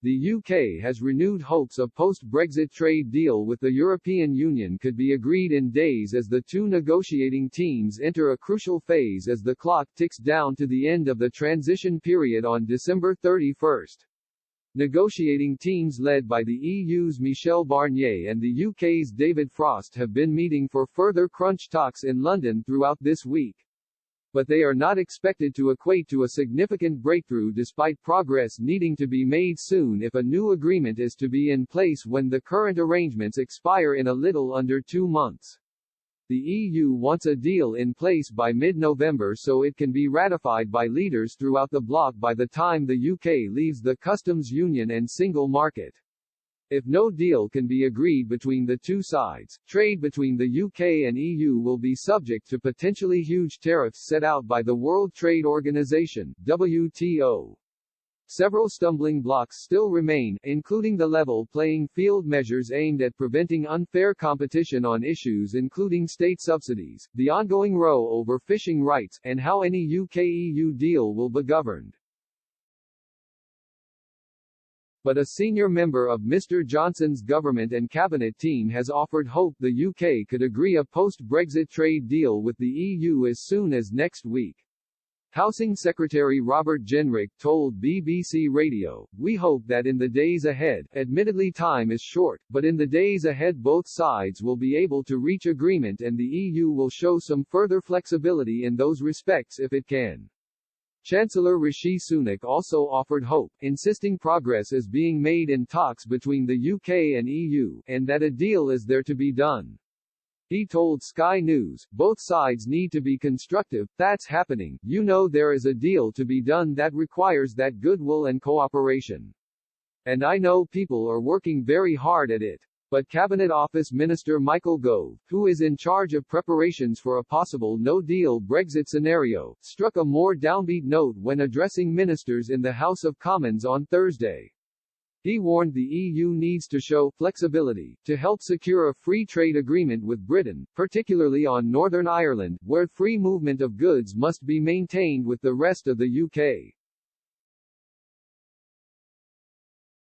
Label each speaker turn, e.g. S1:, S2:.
S1: The UK has renewed hopes a post-Brexit trade deal with the European Union could be agreed in days as the two negotiating teams enter a crucial phase as the clock ticks down to the end of the transition period on December 31. Negotiating teams led by the EU's Michel Barnier and the UK's David Frost have been meeting for further crunch talks in London throughout this week. But they are not expected to equate to a significant breakthrough despite progress needing to be made soon if a new agreement is to be in place when the current arrangements expire in a little under 2 months. The EU wants a deal in place by mid-November so it can be ratified by leaders throughout the bloc by the time the UK leaves the customs union and single market. If no deal can be agreed between the two sides, trade between the UK and EU will be subject to potentially huge tariffs set out by the World Trade Organization, WTO. Several stumbling blocks still remain, including the level playing field measures aimed at preventing unfair competition on issues including state subsidies, the ongoing row over fishing rights, and how any UK-EU deal will be governed. But a senior member of Mr. Johnson's government and cabinet team has offered hope the UK could agree a post-Brexit trade deal with the EU as soon as next week. Housing Secretary Robert Jenrick told BBC Radio, "We hope that in the days ahead, admittedly time is short, but in the days ahead both sides will be able to reach agreement and the EU will show some further flexibility in those respects if it can." Chancellor Rishi Sunak also offered hope, insisting progress is being made in talks between the UK and EU, and that a deal is there to be done. He told Sky News, "Both sides need to be constructive, that's happening, you know there is a deal to be done that requires that goodwill and cooperation. And I know people are working very hard at it." But Cabinet Office Minister Michael Gove, who is in charge of preparations for a possible no-deal Brexit scenario, struck a more downbeat note when addressing ministers in the House of Commons on Thursday. He warned the EU needs to show flexibility to help secure a free trade agreement with Britain, particularly on Northern Ireland, where free movement of goods must be maintained with the rest of the UK.